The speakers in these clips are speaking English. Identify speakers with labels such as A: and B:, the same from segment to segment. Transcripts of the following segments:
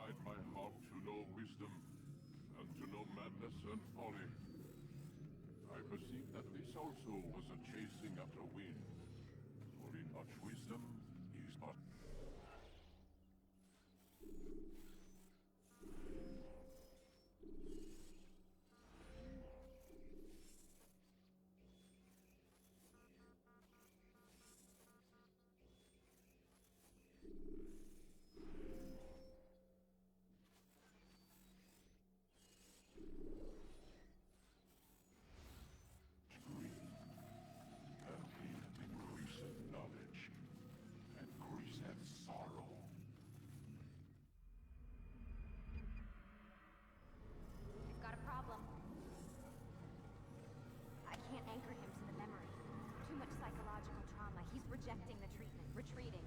A: incline my heart to know wisdom, and to know madness and folly. I perceive that this also was a chasing after wind, for in much wisdom is but...
B: Anchor him to the memory. Too much psychological trauma. He's rejecting the treatment, retreating.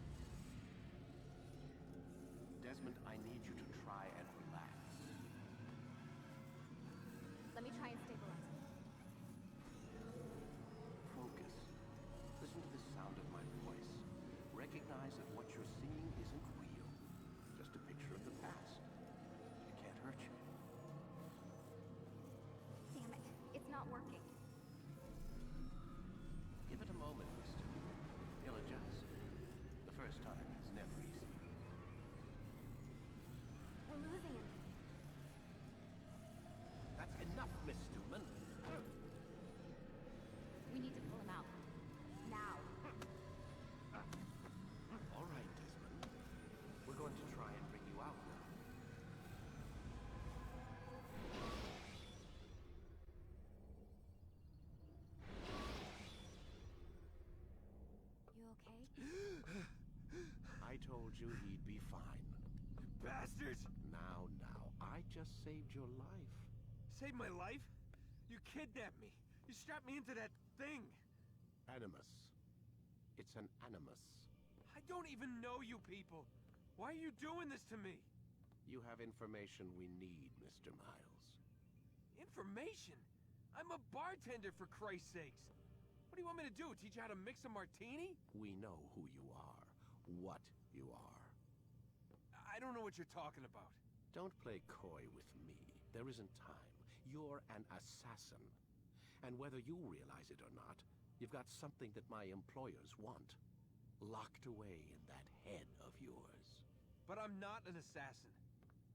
C: Desmond, I need you to try and relax.
B: Let me try and stabilize him.
C: Focus. Listen to the sound of my voice. Recognize that what you're seeing isn't real. Just a picture of the past. It can't hurt you.
B: Damn it. It's not working.
C: Give it a moment, mister. He'll adjust. The first time is never easy.
B: We're losing him.
C: That's enough, Miss Stewman.
B: We need to pull him out. Now.
C: All right, Desmond. We're going to try and bring you out now.
B: You okay?
C: I told you he'd be fine.
D: Bastards!
C: Now, I just saved your life.
D: Saved my life? You kidnapped me. You strapped me into that thing.
C: Animus. It's an animus.
D: I don't even know you people. Why are you doing this to me?
C: You have information we need, Mr. Miles.
D: Information? I'm a bartender, for Christ's sakes. What do you want me to do? Teach you how to mix a martini?
C: We know who you are. What you are.
D: I don't know what you're talking about.
C: Don't play coy with me. There isn't time. You're an assassin. And whether you realize it or not, you've got something that my employers want. Locked away in that head of yours.
D: But I'm not an assassin.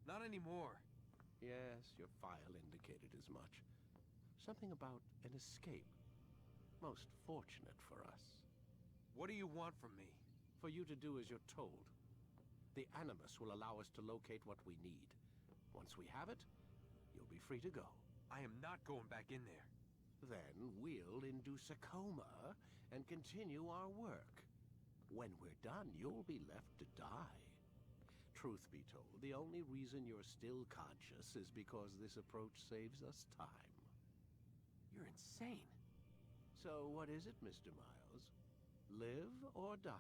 D: Not anymore.
C: Yes, your file indicated as much. Something about an escape. Most fortunate for us.
D: What do you want from me?
C: For you to do as you're told. The Animus will allow us to locate what we need. Once we have it, you'll be free to go.
D: I am not going back in there.
C: Then we'll induce a coma and continue our work. When we're done, you'll be left to die. Truth be told, the only reason you're still conscious is because this approach saves us time.
D: You're insane.
C: So what is it, Mr. Miles? Live or die?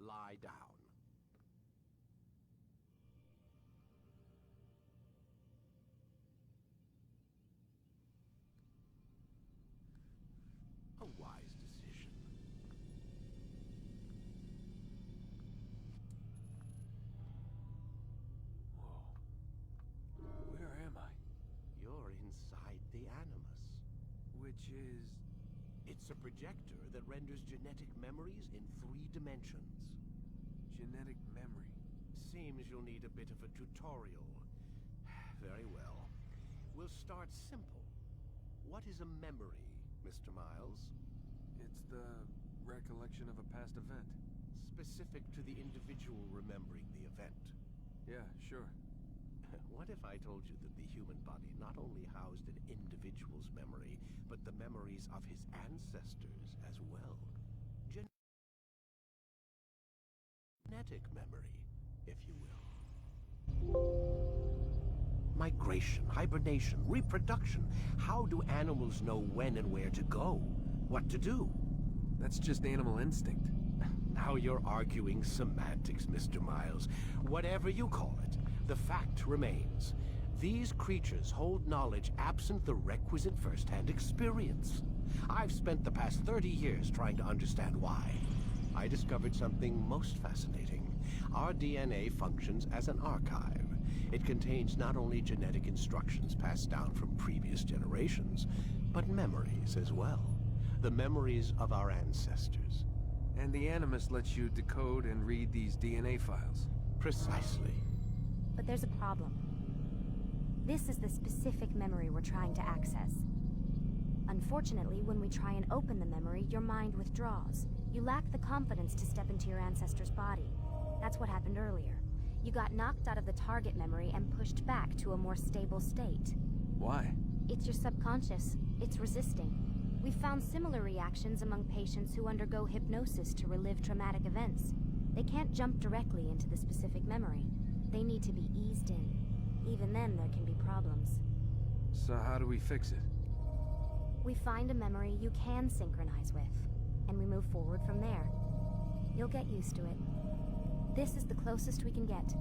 C: Lie down. A wise decision.
D: Whoa. Where am I?
C: You're inside the Animus.
D: Which is...
C: It's a projector that renders genetic memories in 3 dimensions.
D: Genetic memory.
C: Seems you'll need a bit of a tutorial. Very well. We'll start simple. What is a memory, Mr. Miles?
D: It's the recollection of a past event.
C: Specific to the individual remembering the event.
D: Yeah, sure.
C: What if I told you that the human body not only housed an individual's memory, but the memories of his ancestors as well? Genetic memory, if you will. Migration, hibernation, reproduction. How do animals know when and where to go? What to do?
D: That's just animal instinct.
C: Now you're arguing semantics, Mr. Miles. Whatever you call it, the fact remains. These creatures hold knowledge absent the requisite first-hand experience. I've spent the past 30 years trying to understand why. I discovered something most fascinating. Our DNA functions as an archive. It contains not only genetic instructions passed down from previous generations, but memories as well. The memories of our ancestors.
D: And the Animus lets you decode and read these DNA files.
C: Precisely.
B: But there's a problem. This is the specific memory we're trying to access. Unfortunately, when we try and open the memory, your mind withdraws. You lack the confidence to step into your ancestor's body. That's what happened earlier. You got knocked out of the target memory and pushed back to a more stable state.
D: Why?
B: It's your subconscious. It's resisting. We've found similar reactions among patients who undergo hypnosis to relive traumatic events. They can't jump directly into the specific memory. They need to be eased in. Even then, there can be problems.
D: So how do we fix it?
B: We find a memory you can synchronize with, and we move forward from there. You'll get used to it. This is the closest we can get,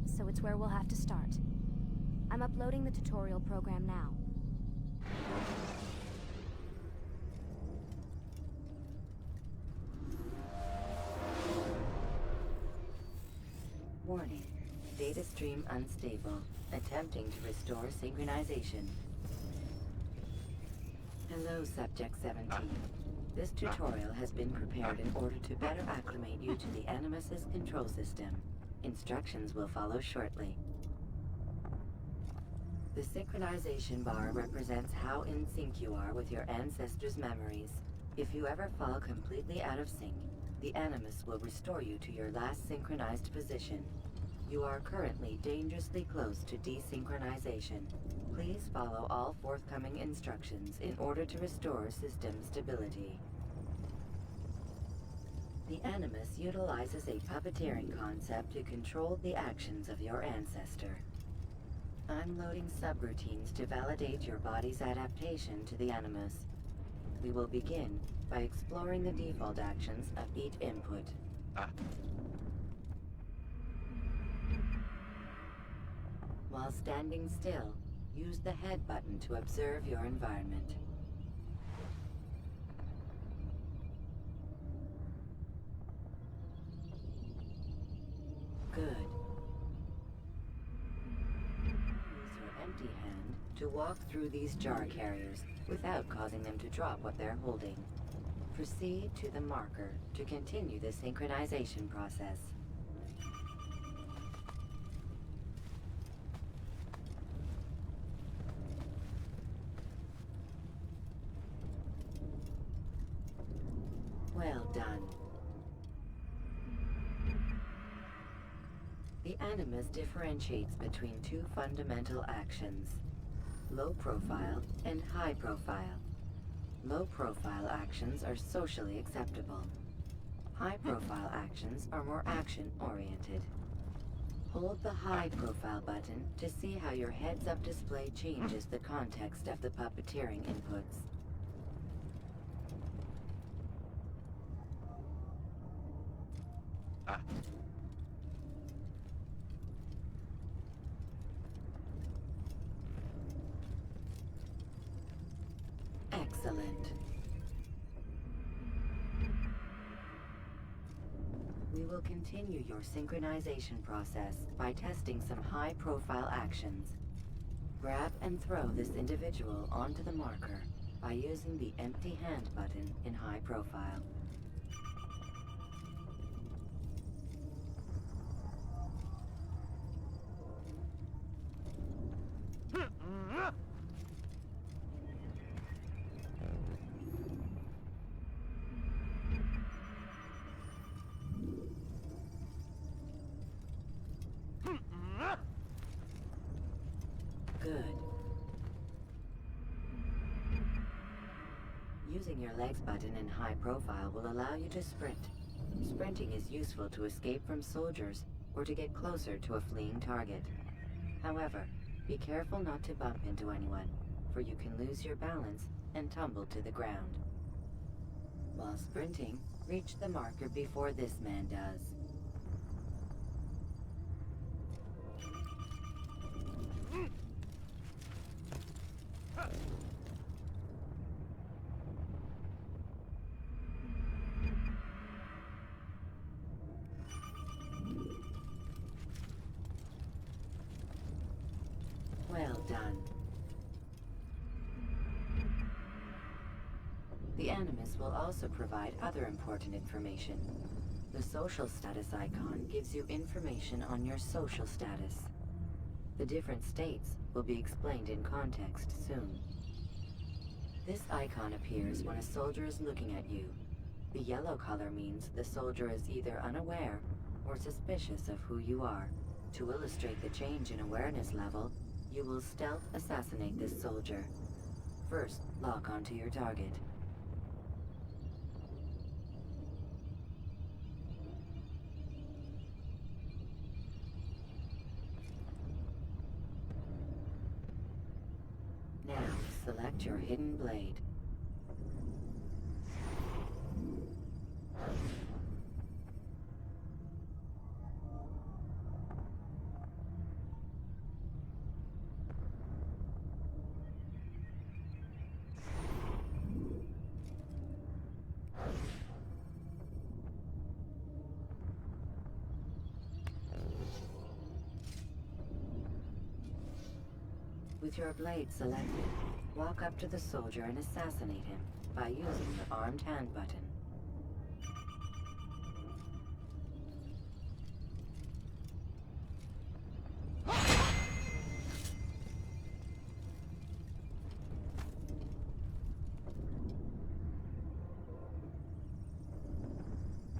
B: so it's where we'll have to start. I'm uploading the tutorial program now.
E: Warning. Data stream unstable. Attempting to restore synchronization. Hello, Subject 17. This tutorial has been prepared in order to better acclimate you to the Animus's control system. Instructions will follow shortly. The synchronization bar represents how in sync you are with your ancestors' memories. If you ever fall completely out of sync, the Animus will restore you to your last synchronized position. You are currently dangerously close to desynchronization. Please follow all forthcoming instructions in order to restore system stability. The Animus utilizes a puppeteering concept to control the actions of your ancestor. I'm loading subroutines to validate your body's adaptation to the Animus. We will begin by exploring the default actions of each input. While standing still, use the head button to observe your environment. Good. Use your empty hand to walk through these jar carriers without causing them to drop what they're holding. Proceed to the marker to continue the synchronization process. Well done. The Animus differentiates between two fundamental actions: low profile and high profile. Low profile actions are socially acceptable. High profile actions are more action oriented. Hold the high profile button to see how your heads up display changes the context of the puppeteering inputs. Excellent. We will continue your synchronization process by testing some high-profile actions. Grab and throw this individual onto the marker by using the empty hand button in high profile. Good. Using your legs button in high profile will allow you to sprint. Sprinting is useful to escape from soldiers or to get closer to a fleeing target. However, be careful not to bump into anyone, for you can lose your balance and tumble to the ground. While sprinting, reach the marker before this man does. Well done. The Animus will also provide other important information. The social status icon gives you information on your social status. The different states will be explained in context soon. This icon appears when a soldier is looking at you. The yellow color means the soldier is either unaware or suspicious of who you are. To illustrate the change in awareness level, you will stealth assassinate this soldier. First, lock onto your target. Now, select your hidden blade. With your blade selected, walk up to the soldier and assassinate him by using the armed hand button.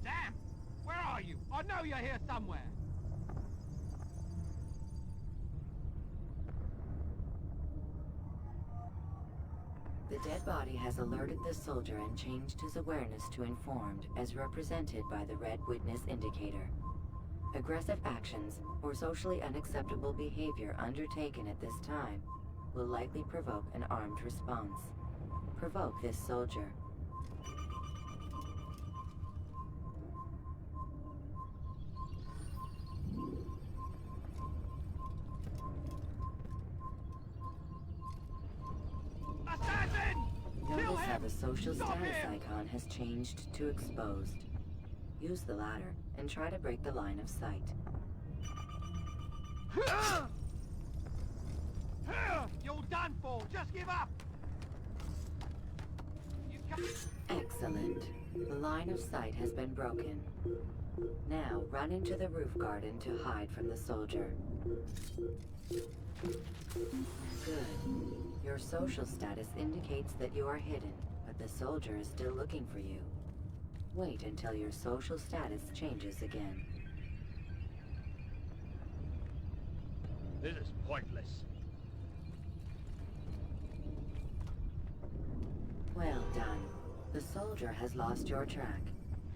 F: Damn! Where are you? I know you're here somewhere!
E: The dead body has alerted the soldier and changed his awareness to informed, as represented by the red witness indicator. Aggressive actions or socially unacceptable behavior undertaken at this time will likely provoke an armed response. Provoke this soldier. Notice how the social status icon has changed to exposed. Use the ladder and try to break the line of sight.
F: You're done for! Just give up!
E: Excellent. The line of sight has been broken. Now run into the roof garden to hide from the soldier. Good. Your social status indicates that you are hidden, but the soldier is still looking for you. Wait until your social status changes again.
F: This is pointless.
E: Well done. The soldier has lost your track.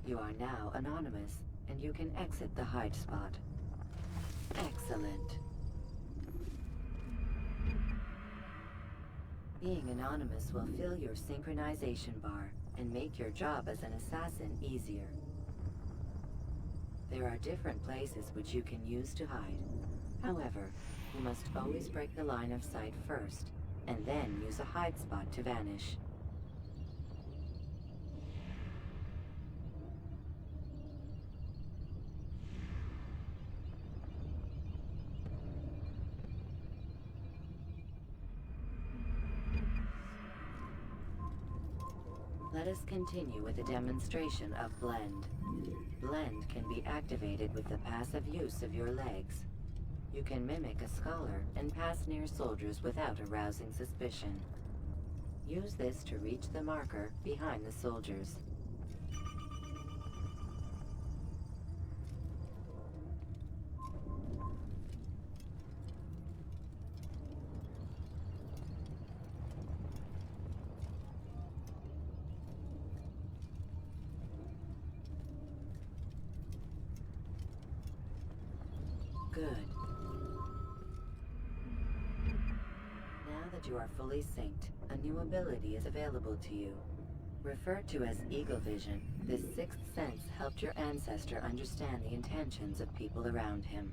E: You are now anonymous, and you can exit the hide spot. Excellent. Being anonymous will fill your synchronization bar and make your job as an assassin easier. There are different places which you can use to hide. However, you must always break the line of sight first, and then use a hide spot to vanish. Let us continue with a demonstration of Blend. Blend can be activated with the passive use of your legs. You can mimic a scholar and pass near soldiers without arousing suspicion. Use this to reach the marker behind the soldiers. Good. Now that you are fully synced, a new ability is available to you. Referred to as Eagle Vision, this sixth sense helped your ancestor understand the intentions of people around him.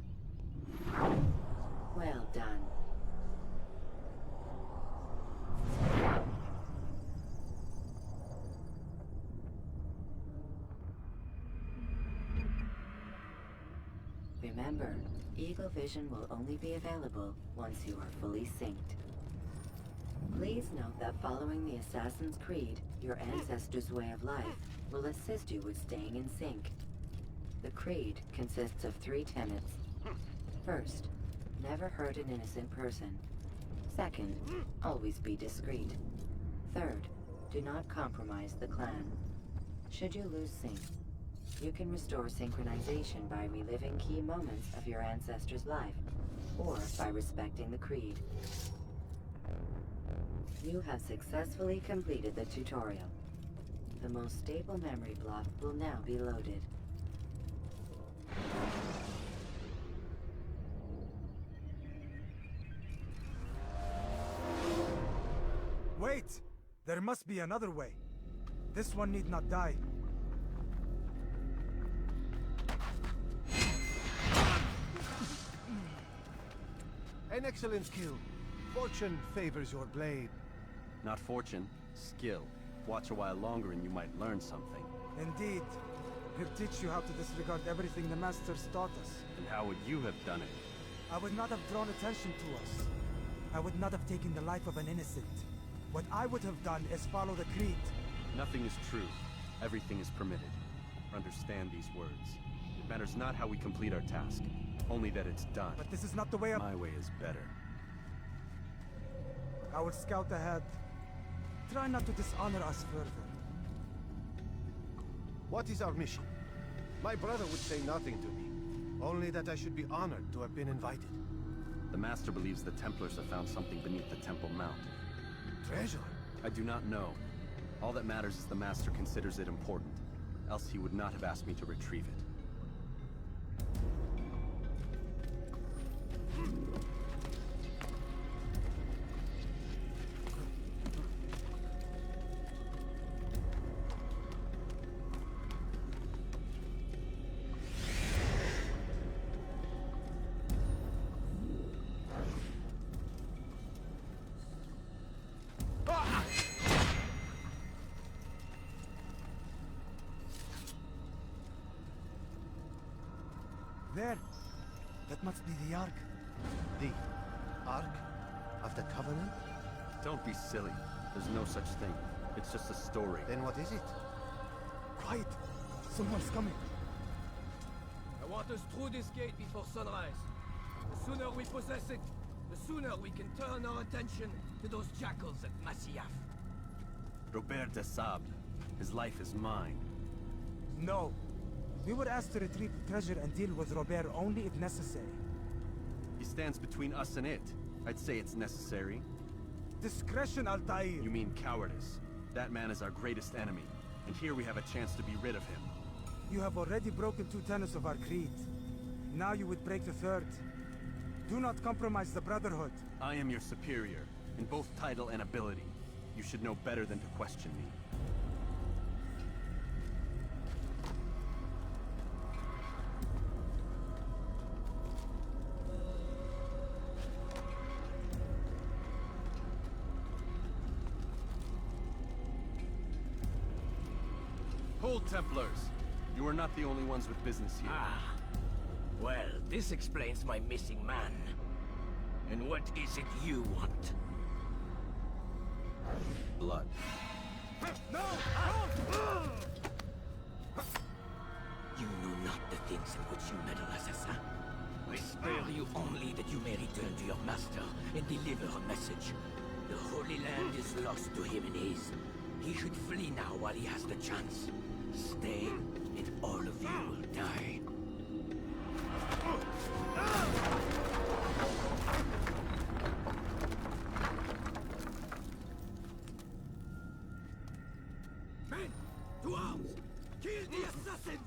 E: Well done. Remember, Eagle Vision will only be available once you are fully synced. Please note that following the Assassin's Creed, your ancestors' way of life will assist you with staying in sync. The creed consists of 3 tenets. First, never hurt an innocent person. Second, always be discreet. Third, do not compromise the clan. Should you lose sync, you can restore synchronization by reliving key moments of your ancestor's life, or by respecting the creed. You have successfully completed the tutorial. The most stable memory block will now be loaded.
G: Wait! There must be another way. This one need not die.
H: An excellent skill. Fortune favors your blade.
I: Not fortune, skill. Watch a while longer and you might learn something.
G: Indeed. He'll teach you how to disregard everything the Masters taught us.
I: And how would you have done it?
G: I would not have drawn attention to us. I would not have taken the life of an innocent. What I would have done is follow the creed.
I: Nothing is true. Everything is permitted. Understand these words. It matters not how we complete our task, only that it's done.
G: But this is not the way
I: My way is better.
G: I will scout ahead. Try not to dishonor us further.
H: What is our mission? My brother would say nothing to me. Only that I should be honored to have been invited.
I: The Master believes the Templars have found something beneath the Temple Mount.
H: Treasure?
I: I do not know. All that matters is the Master considers it important. Else he would not have asked me to retrieve it.
G: There. That must be the Ark.
H: The Ark of the Covenant?
I: Don't be silly. There's no such thing. It's just a story.
H: Then what is it?
G: Quiet. Someone's coming.
F: I want us through this gate before sunrise. The sooner we possess it, the sooner we can turn our attention to those jackals at Masyaf.
I: Robert de Sable. His life is mine.
G: No. We were asked to retrieve treasure and deal with Robert only if necessary.
I: He stands between us and it. I'd say it's necessary.
G: Discretion, Altair.
I: You mean cowardice. That man is our greatest enemy, and here we have a chance to be rid of him.
G: You have already broken 2 tenets of our creed. Now you would break the 3rd. Do not compromise the Brotherhood.
I: I am your superior, in both title and ability. You should know better than to question me. Hold, Templars! You are not the only ones with business here.
J: Ah. Well, this explains my missing man. And what is it you want?
I: Blood.
G: No!
J: You know not the things in which you meddle, assassin. I spare you only that you may return to your master and deliver a message. The Holy Land is lost to him and his. He should flee now while he has the chance. Stay, and all of you will die.
F: Men, to arms! Kill the assassins!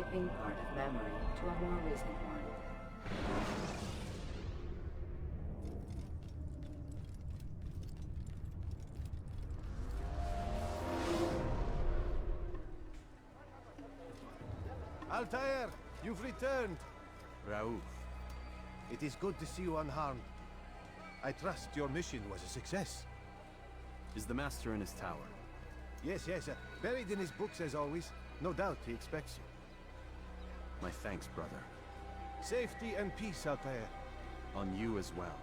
E: skipping part of memory to a more recent one.
H: Altair, you've returned.
I: Raouf.
H: It is good to see you unharmed. I trust your mission was a success.
I: Is the Master in his tower?
H: Yes, buried in his books as always. No doubt he expects you.
I: My thanks, brother.
H: Safety and peace, Altair.
I: On you as well.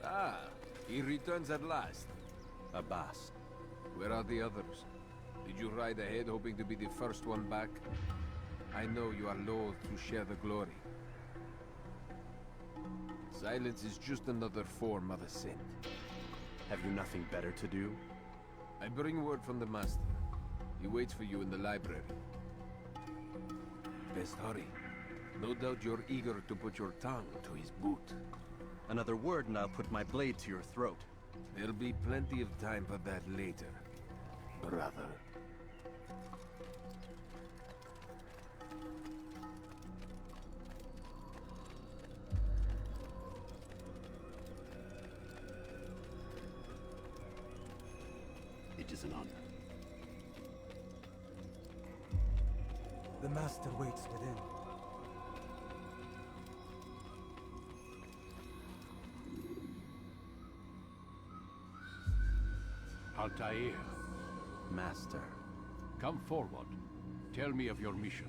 D: Ah, he returns at last.
I: Abbas.
D: Where are the others? Did you ride ahead hoping to be the first one back? I know you are loath to share the glory. Silence is just another form of assent.
I: Have you nothing better to do?
D: I bring word from the Master. He waits for you in the library. Best hurry. No doubt you're eager to put your tongue to his boot.
I: Another word and I'll put my blade to your throat.
D: There'll be plenty of time for that later, brother.
I: It is an honor.
G: The Master waits within.
A: Altair,
I: Master.
A: come forward. Tell me of your mission.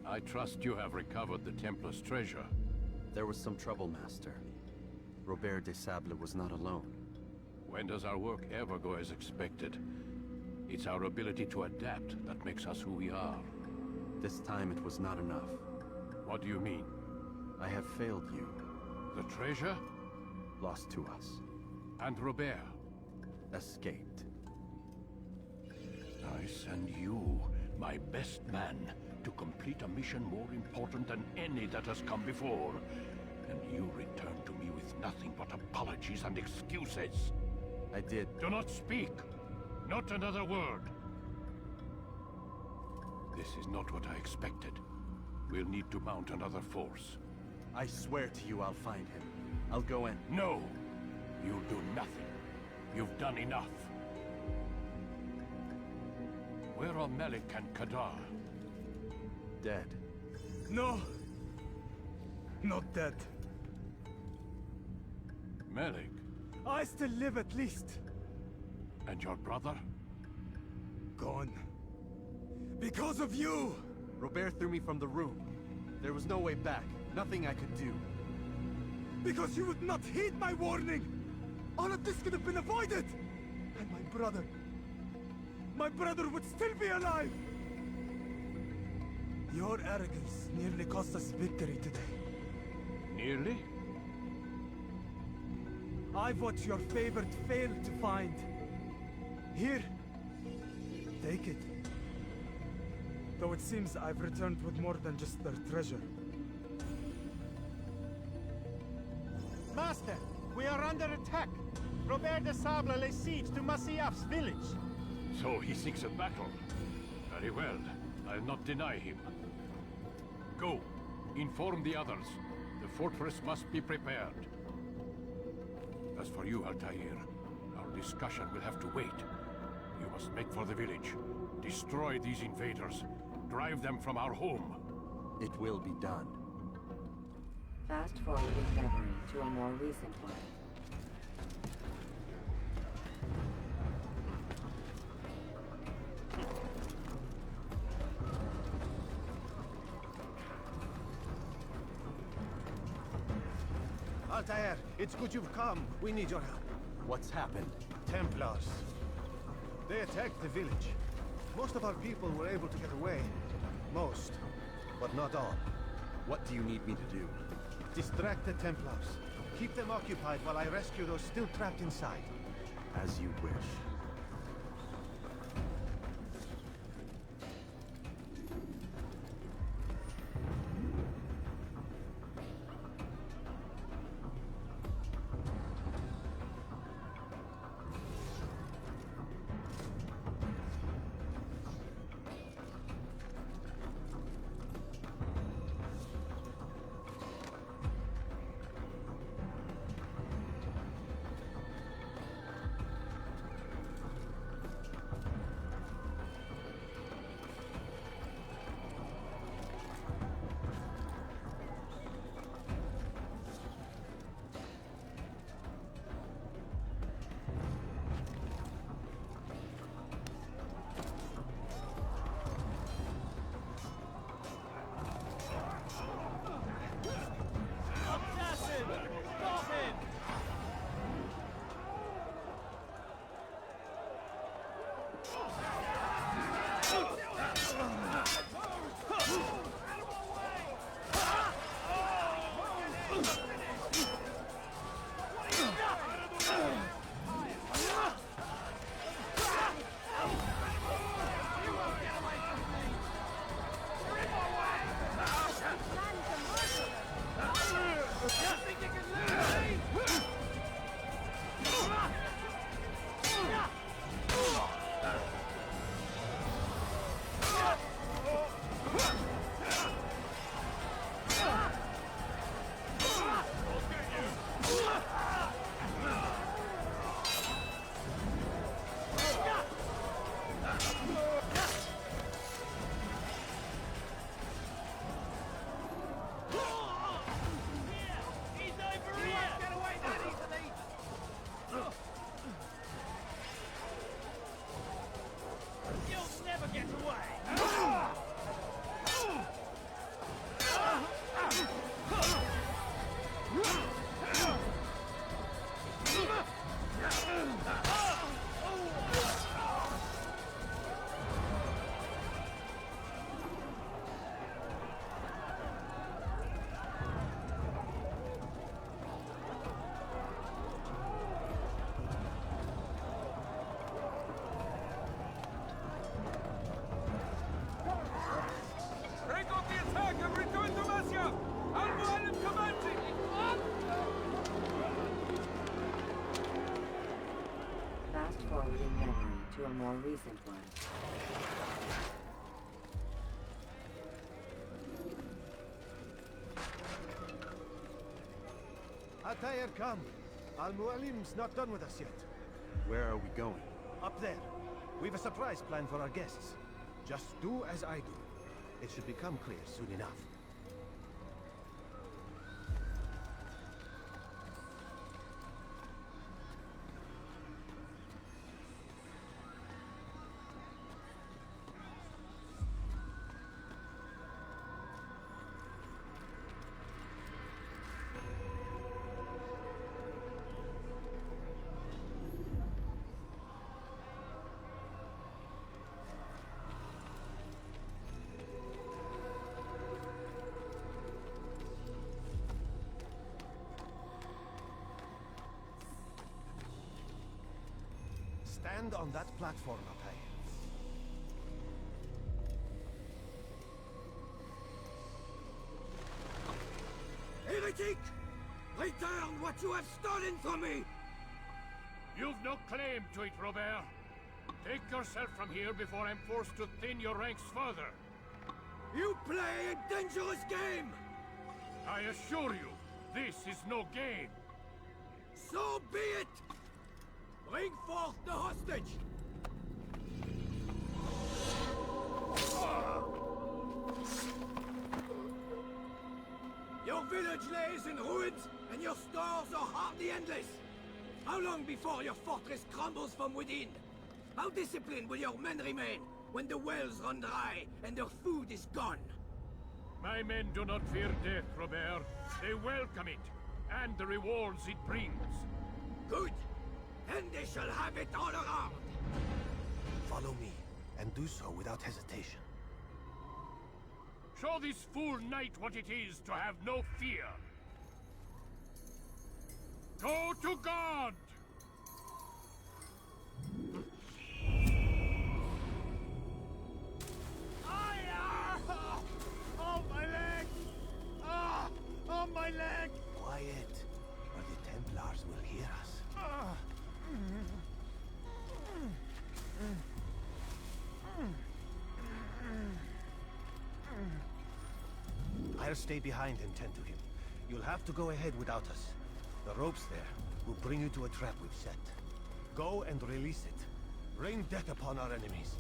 A: I trust you have recovered the Templar's treasure.
I: There was some trouble, Master. Robert de Sable was not alone.
A: When does our work ever go as expected? It's our ability to adapt that makes us who we are.
I: This time it was not enough.
A: What do you mean?
I: I have failed you.
A: The treasure?
I: Lost to us.
A: And Robert?
I: Escaped.
A: I send you, my best man, to complete a mission more important than any that has come before. And you return to me with nothing but apologies and excuses.
I: I did.
A: Do not speak! Not another word! This is not what I expected. We'll need to mount another force.
I: I swear to you I'll find him. I'll go in.
A: No! You'll do nothing. You've done enough. Where are Melik and Kadar?
I: Dead.
G: No! Not dead.
A: Melik?
G: I still live at least.
A: And your brother?
G: Gone. Because of you!
I: Robert threw me from the room. There was no way back. Nothing I could do.
G: Because you would not heed my warning! All of this could have been avoided! And my brother would still be alive! Your arrogance nearly cost us victory today.
A: Nearly?
G: I've what your favored failed to find. Here. Take it. Though it seems I've returned with more than just their treasure.
K: Master, we are under attack. Robert de Sable lays siege to Masyaf's village.
A: So he seeks a battle. Very well. I'll not deny him. Go. Inform the others. The fortress must be prepared. As for you, Altair, our discussion will have to wait. You must make for the village. Destroy these invaders. Drive them from our home.
I: It will be done.
E: Fast forwarding memory to a more recent one.
H: Altair, it's good you've come. We need your help.
I: What's happened?
H: Templars. They attacked the village. Most of our people were able to get away. Most, but not all.
I: What do you need me to do?
H: Distract the Templars. Keep them occupied while I rescue those still trapped inside.
I: As you wish.
E: Forwarding memory to a more recent one.
H: Altair, come. Al-Mualim's not done with us yet.
I: Where are we going?
H: Up there. We've a surprise plan for our guests. Just do as I do. It should become clear soon enough. Stand on that platform up high.
F: Heretic! Return what you have stolen from me!
L: You've no claim to it, Robert. Take yourself from here before I'm forced to thin your ranks further.
F: You play a dangerous game!
L: I assure you, this is no game.
F: So be it! Bring forth the hostage! Your village lays in ruins, and your stores are hardly endless. How long before your fortress crumbles from within? How disciplined will your men remain when the wells run dry and their food is gone?
L: My men do not fear death, Robert. They welcome it, and the rewards it brings.
F: Good. Then they shall have it all around.
H: Follow me, and do so without hesitation.
L: Show this fool knight what it is to have no fear. Go to God!
K: Oh, my leg! Ah! Oh, my leg!
H: Quiet, or the Templars will hear us. I'll stay behind and tend to him. You'll have to go ahead without us. The ropes there will bring you to a trap we've set. Go and release it. Rain death upon our enemies.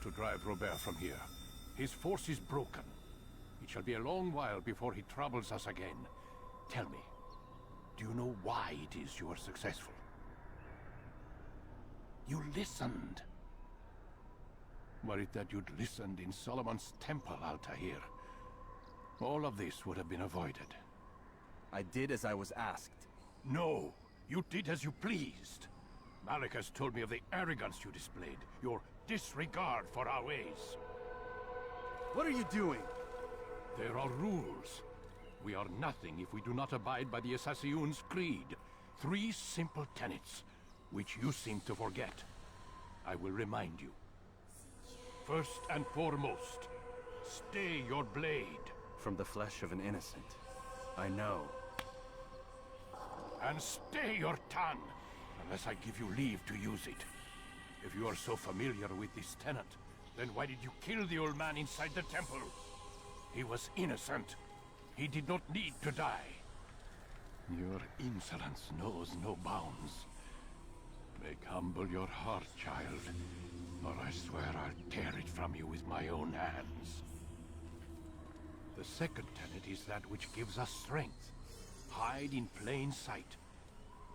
L: To drive Robert from here. His force is broken. It shall be a long while before he troubles us again. Tell me, do you know why it is you are successful? You listened. Were it that you'd listened in Solomon's temple, Altair, all of this would have been avoided.
I: I did as I was asked.
L: No, you did as you pleased. Malik has told me of the arrogance you displayed, your disregard for our ways.
I: What are you doing?
L: There are rules. We are nothing if we do not abide by the Assassin's creed. 3 simple tenets, which you seem to forget. I will remind you. First and foremost, stay your blade.
I: From the flesh of an innocent. I know.
L: And stay your tongue, unless I give you leave to use it. If you are so familiar with this tenet, then why did you kill the old man inside the temple? He was innocent. He did not need to die. Your insolence knows no bounds. Make humble your heart, child, or I swear I'll tear it from you with my own hands. The second tenet is that which gives us strength. Hide in plain sight.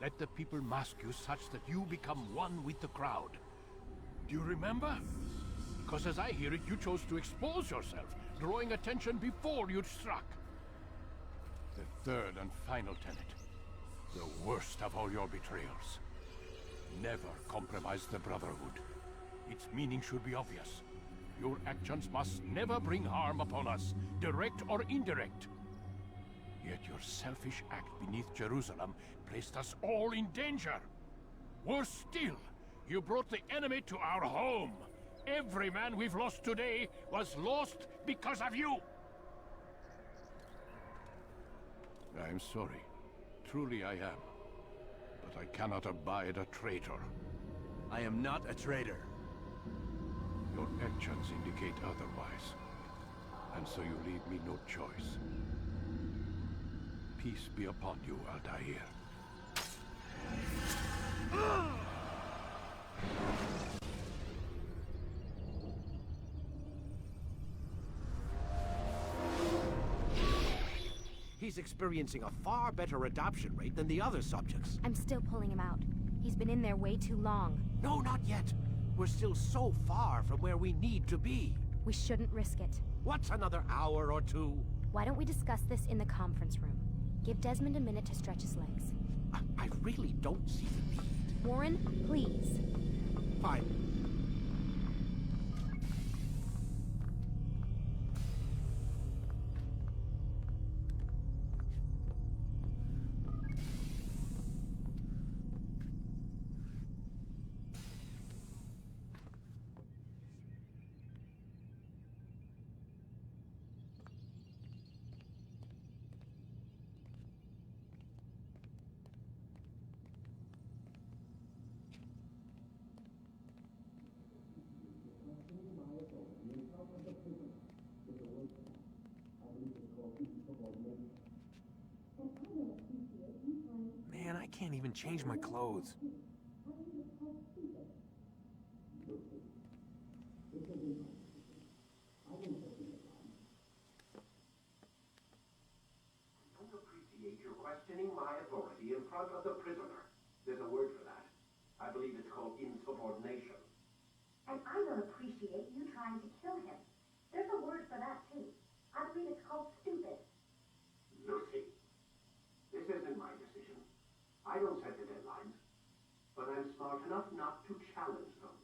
L: Let the people mask you such that you become one with the crowd. Do you remember? Because as I hear it, you chose to expose yourself, drawing attention before you'd struck. The third and final tenet. The worst of all your betrayals. Never compromise the Brotherhood. Its meaning should be obvious. Your actions must never bring harm upon us, direct or indirect. Yet your selfish act beneath Jerusalem placed us all in danger. Worse still, you brought the enemy to our home. Every man we've lost today was lost because of you. I'm sorry. Truly I am. But I cannot abide a traitor.
H: I am not a traitor.
L: Your actions indicate otherwise. And so you leave me no choice. Peace be upon you, Altair.
C: He's experiencing a far better adoption rate than the other subjects.
B: I'm still pulling him out. He's been in there way too long.
C: No, not yet. We're still so far from where we need to be.
B: We shouldn't risk it.
C: What's another hour or two?
B: Why don't we discuss this in the conference room? Give Desmond a minute to stretch his legs.
C: I really don't see the need.
B: Warren, please.
C: Fine.
D: Man, I can't even change my clothes.
C: Appreciate your questioning my authority in front of the prisoner. There's a word for that. I believe it's called insubordination.
M: And I don't appreciate you trying to kill him. There's a word for that, too. I believe it's called stupid.
C: Lucy, this isn't my decision. I don't set the deadlines. But I'm smart enough not to challenge them.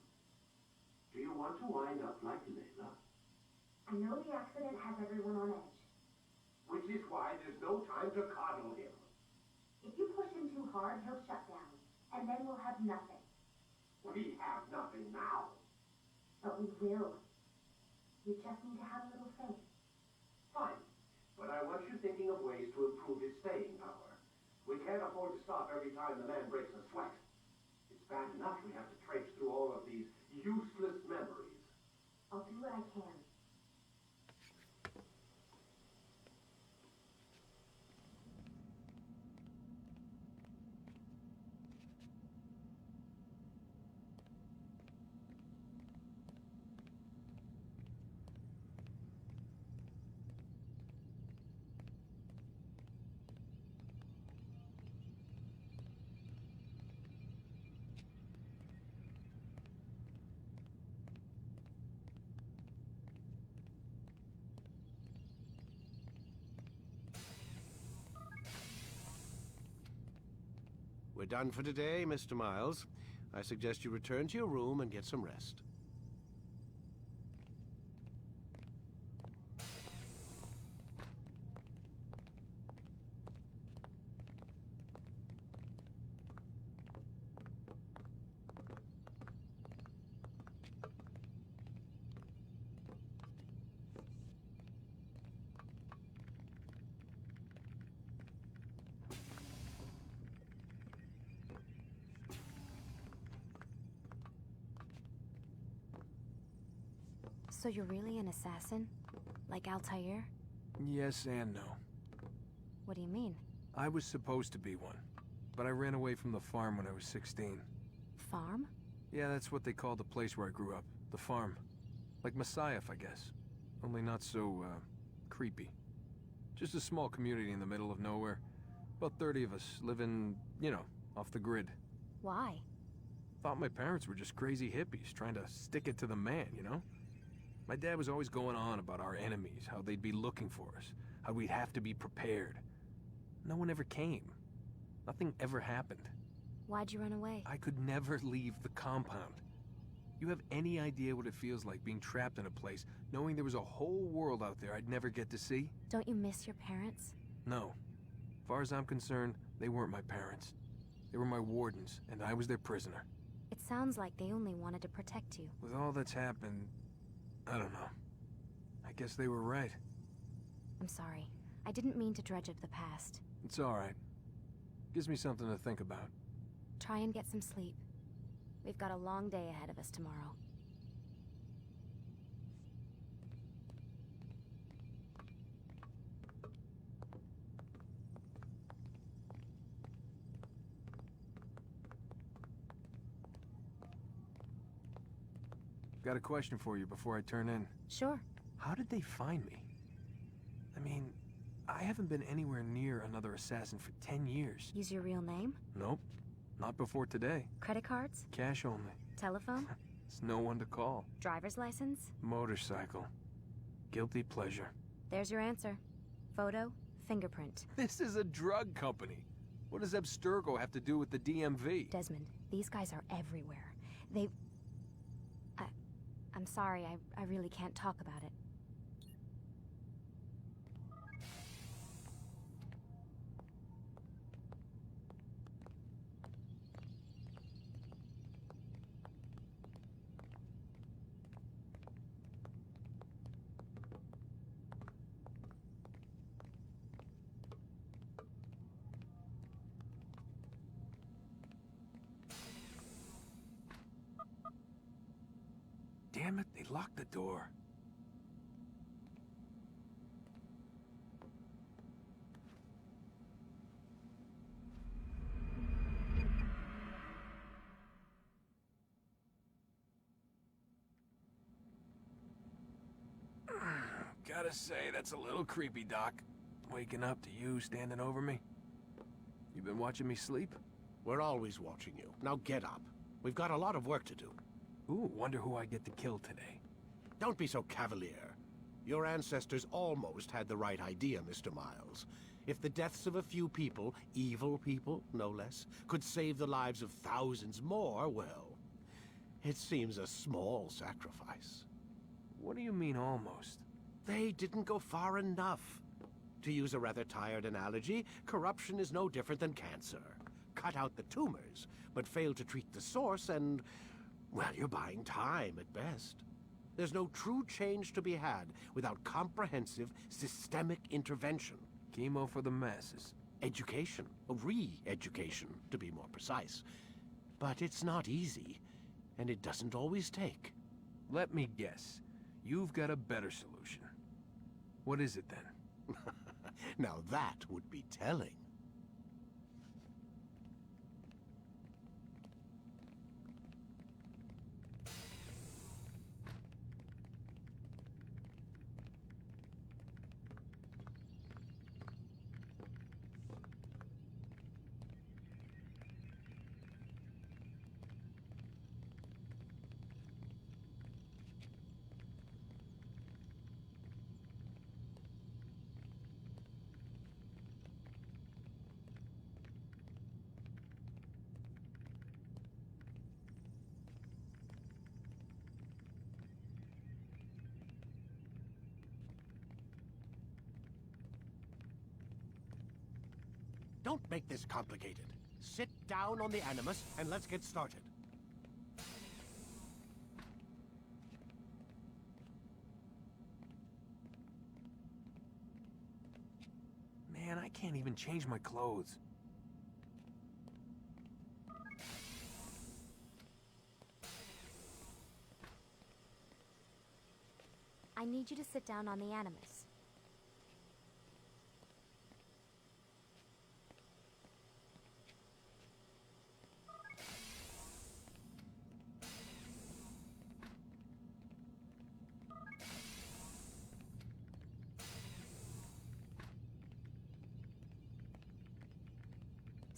C: Do you want to wind up like Layla?
M: I know the accident has everyone on edge.
C: Which is why there's no time to coddle him.
M: If you push him too hard, he'll shut down. And then we'll have nothing.
C: We have nothing now.
M: But we will. You just need to have a little faith.
C: Fine. But I want you thinking of ways to improve his staying power. We can't afford to stop every time the man breaks a sweat. It's bad enough we have to traipse through all of these useless memories.
M: I'll do what I can.
C: We're done for today, Mr. Miles. I suggest you return to your room and get some rest.
B: So you're really an assassin? Like Altair?
D: Yes and no.
B: What do you mean?
D: I was supposed to be one, but I ran away from the farm when I was 16.
B: Farm?
D: Yeah, that's what they called the place where I grew up. The farm. Like Messiah, I guess. Only not so, creepy. Just a small community in the middle of nowhere. About 30 of us living, you know, off the grid.
B: Why?
D: Thought my parents were just crazy hippies trying to stick it to the man, you know? My dad was always going on about our enemies, how they'd be looking for us, how we'd have to be prepared. No one ever came. Nothing ever happened.
B: Why'd you run away?
D: I could never leave the compound. You have any idea what it feels like being trapped in a place, knowing there was a whole world out there I'd never get to see?
B: Don't you miss your parents?
D: No. As far as I'm concerned, they weren't my parents. They were my wardens, and I was their prisoner.
B: It sounds like they only wanted to protect you.
D: With all that's happened, I don't know. I guess they were right.
B: I'm sorry. I didn't mean to dredge up the past.
D: It's all right. Gives me something to think about.
B: Try and get some sleep. We've got a long day ahead of us tomorrow.
D: Got a question for you before I turn in.
B: Sure.
D: How did they find me? I mean, I haven't been anywhere near another assassin for 10 years.
B: Use your real name?
D: Nope. Not before today.
B: Credit cards?
D: Cash only.
B: Telephone?
D: There's no one to call.
B: Driver's license?
D: Motorcycle. Guilty pleasure.
B: There's your answer. Photo, fingerprint.
D: This is a drug company. What does Abstergo have to do with the DMV?
B: Desmond, these guys are everywhere. I'm sorry, I really can't talk about it.
D: Damn it, they locked the door. Gotta say, that's a little creepy, Doc. Waking up to you standing over me. You been watching me sleep?
C: We're always watching you. Now get up. We've got a lot of work to do.
D: Ooh, wonder who I get to kill today.
C: Don't be so cavalier. Your ancestors almost had the right idea, Mr. Miles. If the deaths of a few people, evil people, no less, could save the lives of thousands more, well, it seems a small sacrifice.
D: What do you mean, almost?
C: They didn't go far enough. To use a rather tired analogy, corruption is no different than cancer. Cut out the tumors, but fail to treat the source and, well, you're buying time at best. There's no true change to be had without comprehensive, systemic intervention.
D: Chemo for the masses.
C: Education. Re-education, to be more precise. But it's not easy, and it doesn't always take.
D: Let me guess. You've got a better solution. What is it, then?
C: Now that would be telling. Don't make this complicated. Sit down on the Animus and let's get started.
D: Man, I can't even change my clothes.
B: I need you to sit down on the Animus.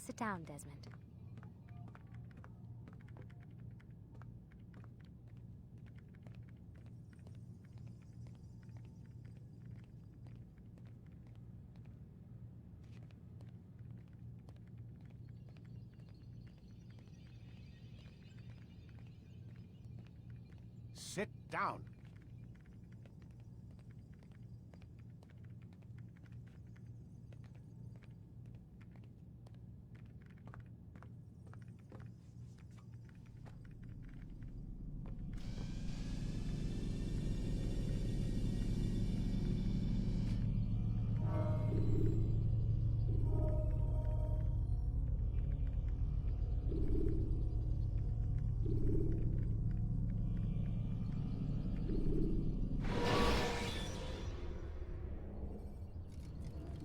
B: Sit down, Desmond.
L: sit down.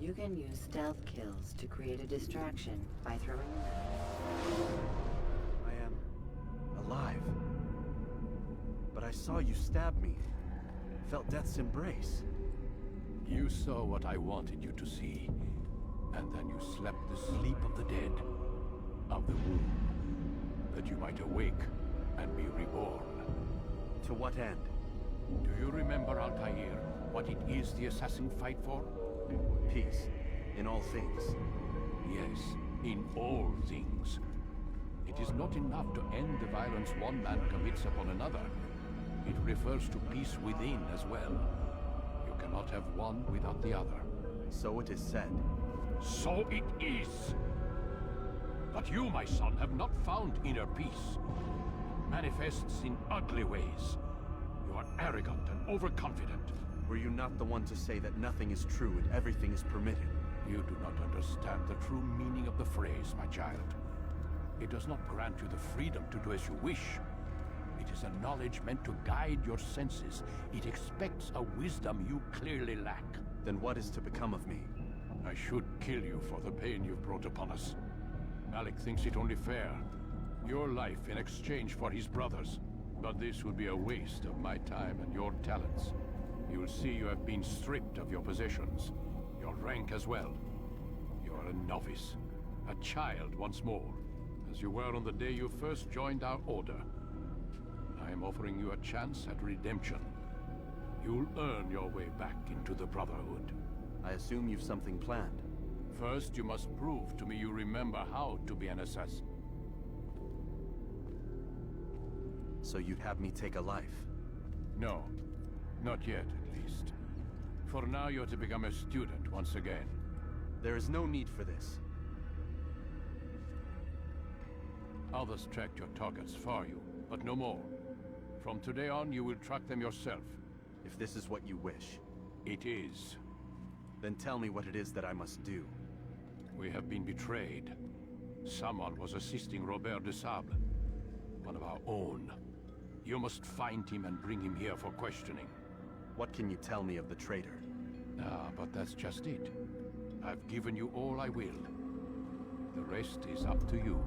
E: You can use stealth kills to create a distraction by throwing...
I: I am alive. But I saw you stab me. Felt death's embrace.
L: You saw what I wanted you to see. And then you slept the sleep of the dead. Of the womb. That you might awake and be reborn.
I: To what end?
L: Do you remember, Altair, what it is the assassin fight for?
I: Peace. In all things.
L: Yes, in all things. It is not enough to end the violence one man commits upon another. It refers to peace within as well. You cannot have one without the other.
I: So it is said.
L: So it is! But you, my son, have not found inner peace. Manifests in ugly ways. You are arrogant and overconfident.
I: Were you not the one to say that nothing is true and everything is permitted?
L: You do not understand the true meaning of the phrase, my child. It does not grant you the freedom to do as you wish. It is a knowledge meant to guide your senses. It expects a wisdom you clearly lack.
I: Then what is to become of me?
L: I should kill you for the pain you've brought upon us. Malik thinks it only fair. Your life in exchange for his brother's. But this would be a waste of my time and your talents. You will see you have been stripped of your possessions. Your rank as well. You are a novice. A child once more. As you were on the day you first joined our order. I am offering you a chance at redemption. You'll earn your way back into the Brotherhood.
I: I assume you've something planned.
L: First, you must prove to me you remember how to be an assassin.
I: So you'd have me take a life?
L: No. Not yet, at least. For now, you're to become a student once again.
I: There is no need for this.
L: Others tracked your targets for you, but no more. From today on, you will track them yourself.
I: If this is what you wish.
L: It is.
I: Then tell me what it is that I must do.
L: We have been betrayed. Someone was assisting Robert de Sable. One of our own. You must find him and bring him here for questioning.
I: What can you tell me of the traitor?
L: Ah, but that's just it. I've given you all I will. The rest is up to you.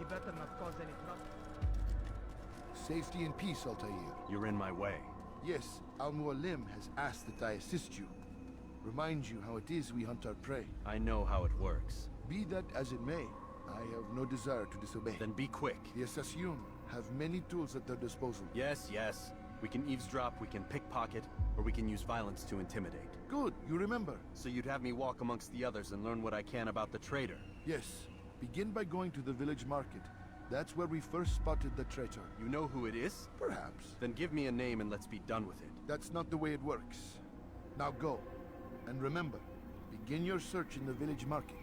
G: Better not cause any trouble.
N: Safety and peace, Altair.
I: You're in my way.
N: Yes, Al-Mualim has asked that I assist you. Remind you how it is we hunt our prey.
I: I know how it works.
N: Be that as it may, I have no desire to disobey.
I: Then be quick.
N: The Assassin have many tools at their disposal.
I: Yes, yes. We can eavesdrop, we can pickpocket, or we can use violence to intimidate.
N: Good, you remember.
I: So you'd have me walk amongst the others and learn what I can about the traitor?
N: Yes. Begin by going to the village market. That's where we first spotted the traitor.
I: You know who it is?
N: Perhaps.
I: Then give me a name and let's be done with it.
N: That's not the way it works. Now go. And remember, begin your search in the village market.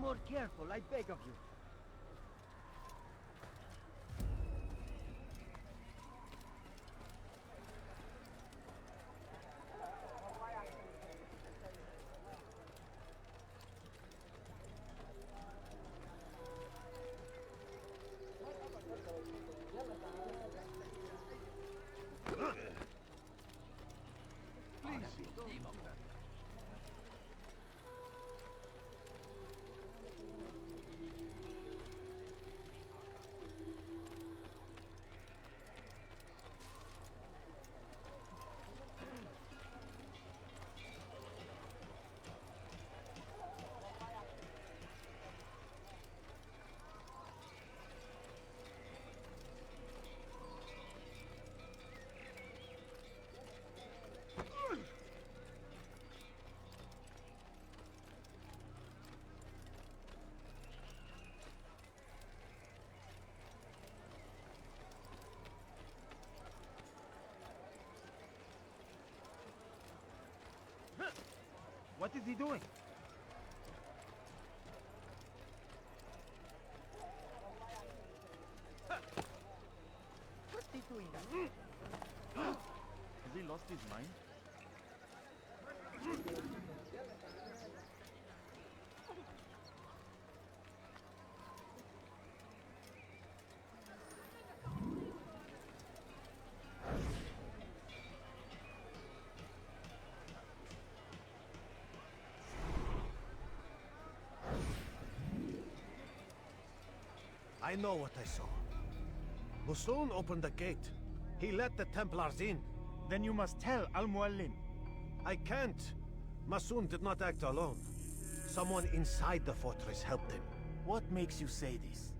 F: more careful, I beg of you. What is he doing? What's he doing? Has he lost his mind?
H: I know what I saw. Musun opened the gate. He let the Templars in.
K: Then you must tell Al-Muallim.
H: I can't. Musun did not act alone. Someone inside the fortress helped him.
K: What makes you say this?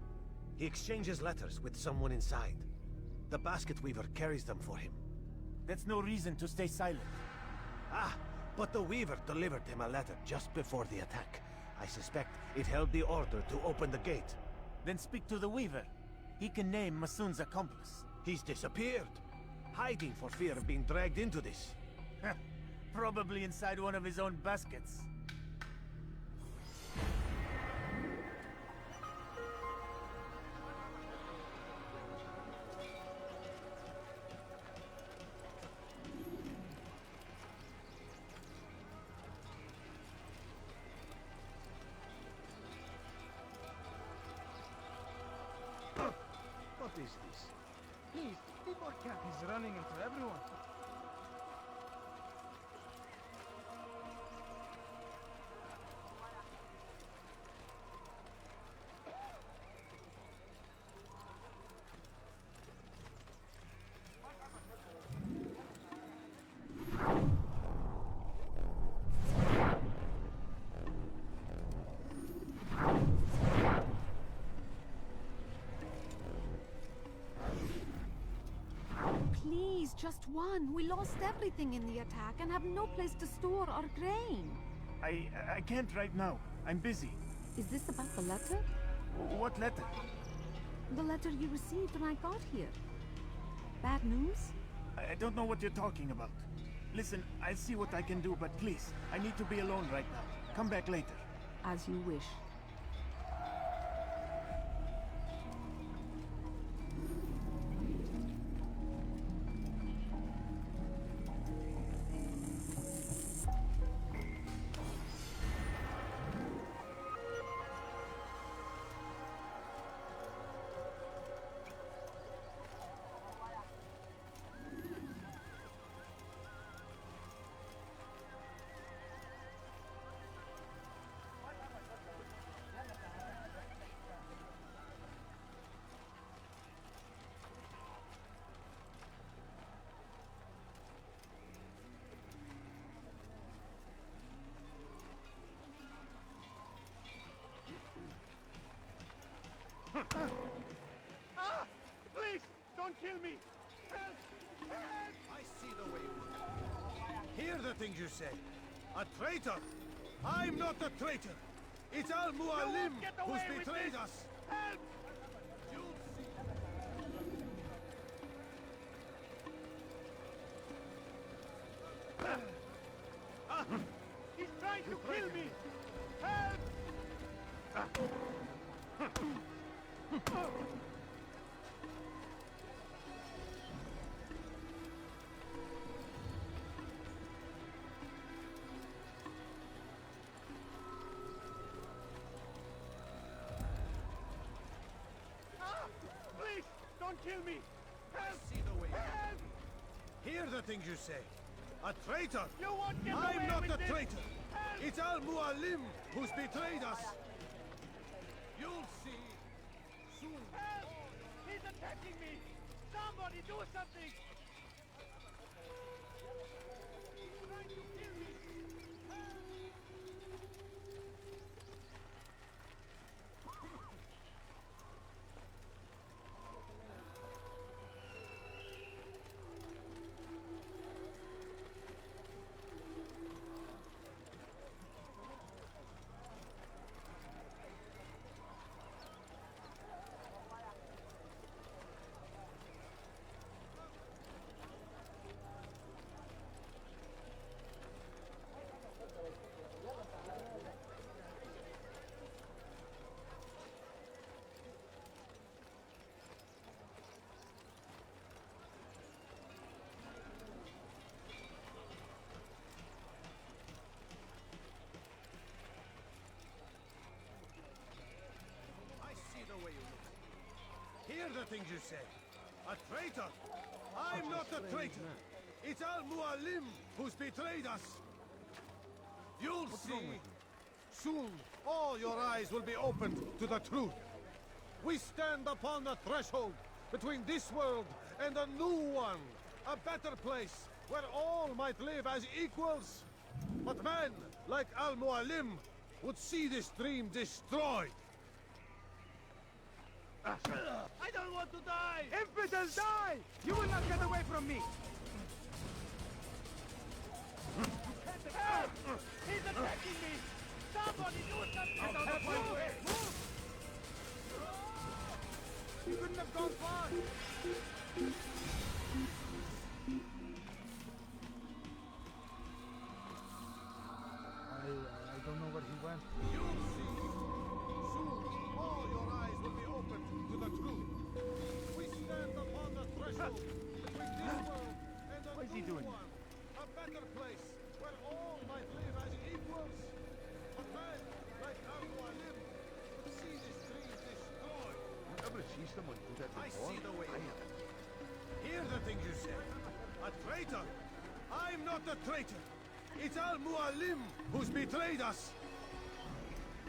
H: He exchanges letters with someone inside. The basket weaver carries them for him.
K: That's no reason to stay silent.
H: Ah, but the weaver delivered him a letter just before the attack. I suspect it held the order to open the gate.
K: Then speak to the weaver. He can name Masun's accomplice.
H: He's disappeared. Hiding for fear of being dragged into this.
K: Probably inside one of his own baskets.
G: What is this? Please, be more careful. He's running into everyone.
O: Please, just one. We lost everything in the attack and have no place to store our grain.
K: I can't right now. I'm busy.
O: Is this about the letter?
K: What letter?
O: The letter you received when I got here. Bad news?
K: I don't know what you're talking about. Listen, I'll see what I can do, but please, I need to be alone right now. Come back later.
O: As you wish.
K: Please, don't kill me! Help! Help!
H: I see the way you look. Hear the things you say. A traitor! I'm not a traitor! It's Al-Muallim who's betrayed us!
K: Help! He's trying to kill me! Help! Please, don't kill me! Help!
H: See the way.
K: Help!
H: Hear the things you say. A traitor!
K: You won't get
H: I'm
K: away
H: not
K: with
H: a
K: this.
H: traitor!
K: Help!
H: It's Al-Mualim who's betrayed us! You'll see soon.
K: Help! He's attacking me! Somebody do something! He's trying to kill me!
H: Hear the things you say. A traitor! I'm not a traitor! It's Al-Mualim who's betrayed us! You'll see soon all your eyes will be opened to the truth. We stand upon the threshold between this world and a new one, a better place where all might live as equals. But men like Al-Mualim would see this dream destroyed.
K: I don't want to die! Infidels, die! You will not get away from me! Help! He's attacking me! Somebody do something! Get out of my way! Move! You couldn't have gone far!
G: I don't know where he went.
H: You'll see. Soon all your eyes will be opened to the truth. We stand upon the threshold between this world and a
K: What is he
H: new
K: doing?
H: one. A better place where all might live as equals. But men like Al-Mualim would see this dream destroyed. I see the way. Hear the things you say. A traitor? I'm not a traitor. It's Al-Mualim who's betrayed us.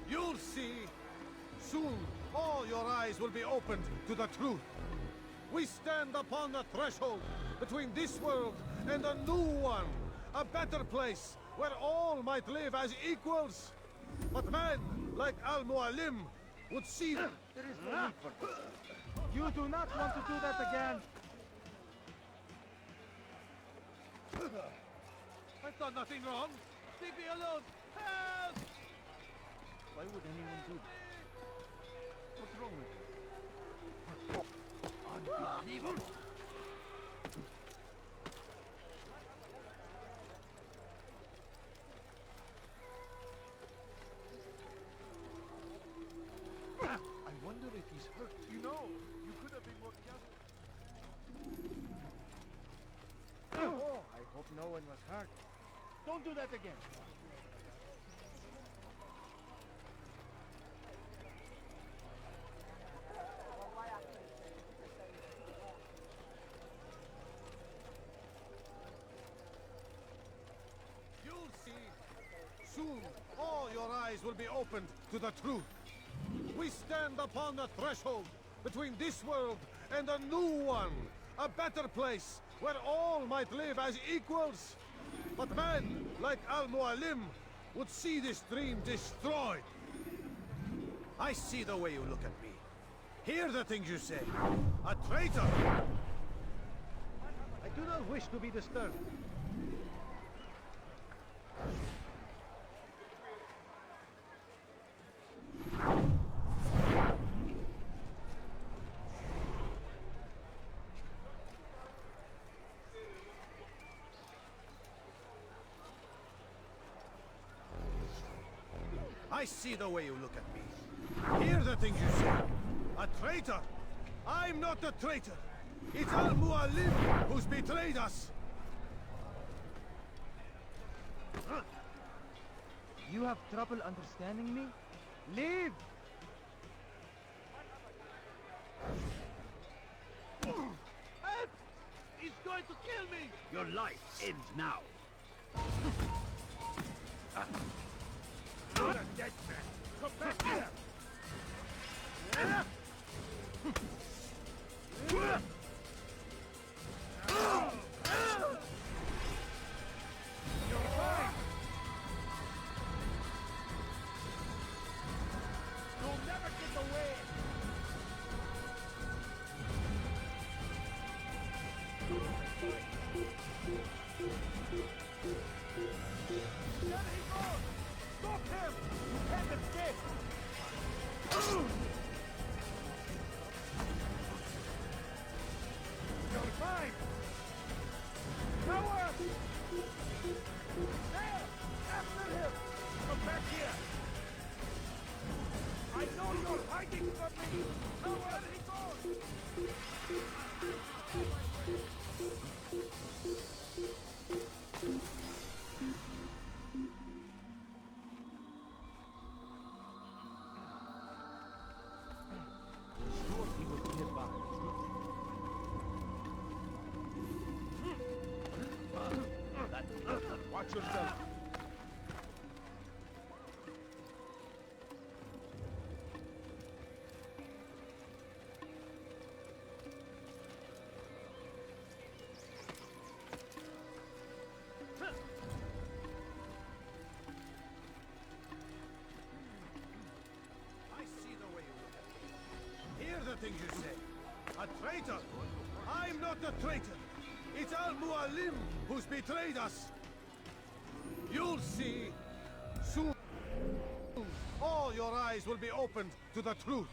H: You'll see. Soon, all your eyes will be opened to the truth. We stand upon the threshold between this world and a new one. A better place where all might live as equals. But men like Al-Mualim would see...
K: There is no need for this. You do not want to do that again.
H: I've done nothing wrong. Leave me alone. Help!
K: Why would anyone do that? What's wrong with you? Unbelievable!
G: I wonder if he's hurt. You know, you could have been more careful. Oh, I hope no one was hurt.
K: Don't do that again.
H: You'll see. Soon, all your eyes will be opened to the truth. We stand upon the threshold between this world and a new one. A better place where all might live as equals. But men like Al-Mualim would see this dream destroyed. I see the way you look at me. Hear the things you say. A traitor!
K: I do not wish to be disturbed.
H: I see the way you look at me. Hear the things you say. A traitor! I'm not a traitor! It's Al-Mualim who's betrayed us!
P: You have trouble understanding me? Leave!
F: He's going to kill me! Your life ends now. You're a dead man. Come back here! You're fine! You'll never get away! There he goes! Stop him! You can't escape! You're fine! Power! There! After him! Come back here! I know you're hiding from me! Power! There he goes!
P: Watch yourself.
H: I see the way you look at me. Hear the things you say. A traitor! I'm not a traitor! It's Al-Mualim who's betrayed us! You'll see soon. All your eyes will be opened to the truth.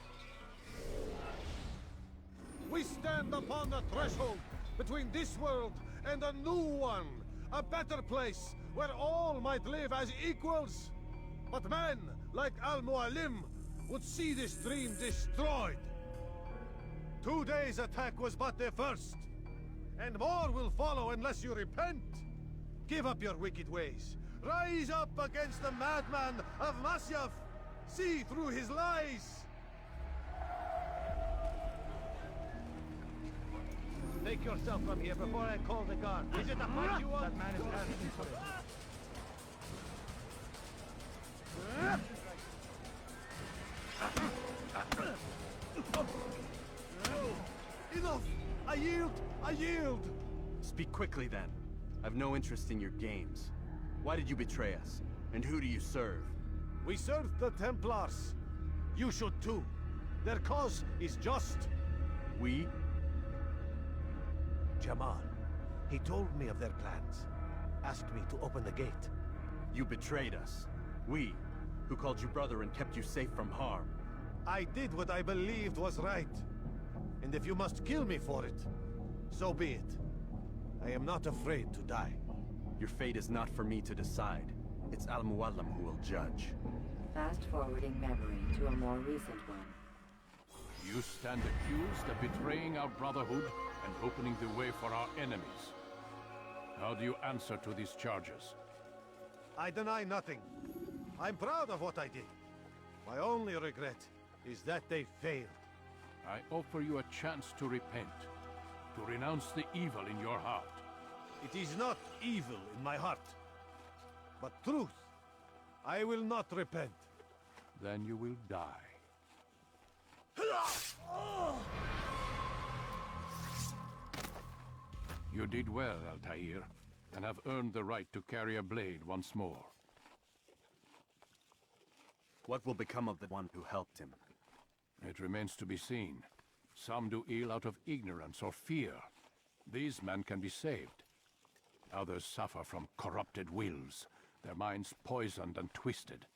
H: We stand upon the threshold between this world and a new one. A better place where all might live as equals. But men like Al-Mualim would see this dream destroyed. Today's attack was but the first. And more will follow unless you repent. Give up your wicked ways. Rise up against the madman of Masyaf. See through his lies.
P: Take yourself from here before I call the guard. Is it a fight you want? That man is asking for
H: it. Enough! I yield! I yield!
I: Speak quickly then. I've no interest in your games. Why did you betray us? And who do you serve?
H: We serve the Templars. You should too. Their cause is just.
I: We?
H: Jamal. He told me of their plans. Asked me to open the gate.
I: You betrayed us. We, who called you brother and kept you safe from harm.
H: I did what I believed was right. And if you must kill me for it, so be it. I am not afraid to die.
I: Your fate is not for me to decide. It's Al-Mualim who will judge.
E: Fast-forwarding memory to a more recent one.
L: You stand accused of betraying our brotherhood and opening the way for our enemies. How do you answer to these charges?
H: I deny nothing. I'm proud of what I did. My only regret is that they failed.
L: I offer you a chance to repent, to renounce the evil in your heart.
H: It is not evil in my heart, but truth. I will not repent.
L: Then you will die. You did well, Altair, and have earned the right to carry a blade once more.
I: What will become of the one who helped him?
L: It remains to be seen. Some do ill out of ignorance or fear. These men can be saved. Others suffer from corrupted wills, their minds poisoned and twisted.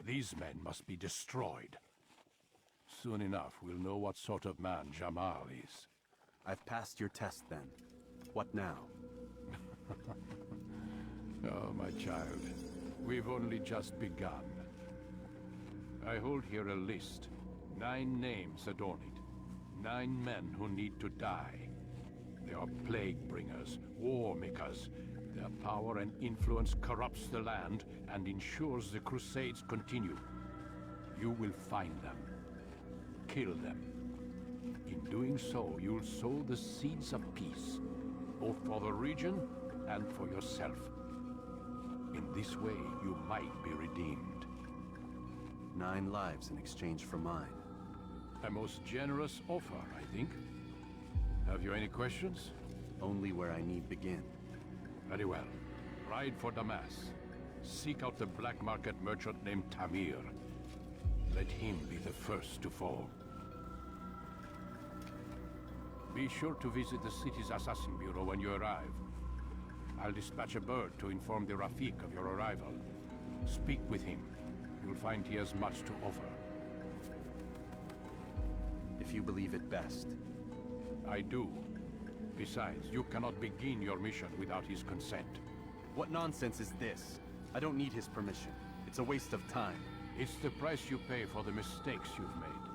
L: These men must be destroyed. Soon enough, we'll know what sort of man Jamal is.
I: I've passed your test then. What now?
L: Oh, my child. We've only just begun. I hold here a list. 9 names adorn it. 9 men who need to die. They are plague bringers, war makers. Their power and influence corrupts the land and ensures the crusades continue. You will find them. Kill them. In doing so, you'll sow the seeds of peace, both for the region and for yourself. In this way, you might be redeemed.
I: 9 lives in exchange for mine.
L: A most generous offer, I think. Have you any questions?
I: Only where I need begin.
L: Very well. Ride for Damas. Seek out the black market merchant named Tamir. Let him be the first to fall. Be sure to visit the city's assassin bureau when you arrive. I'll dispatch a bird to inform the Rafik of your arrival. Speak with him. You'll find he has much to offer.
I: If you believe it best.
L: I do. Besides, you cannot begin your mission without his consent.
I: What nonsense is this? I don't need his permission. It's a waste of time.
L: It's the price you pay for the mistakes you've made.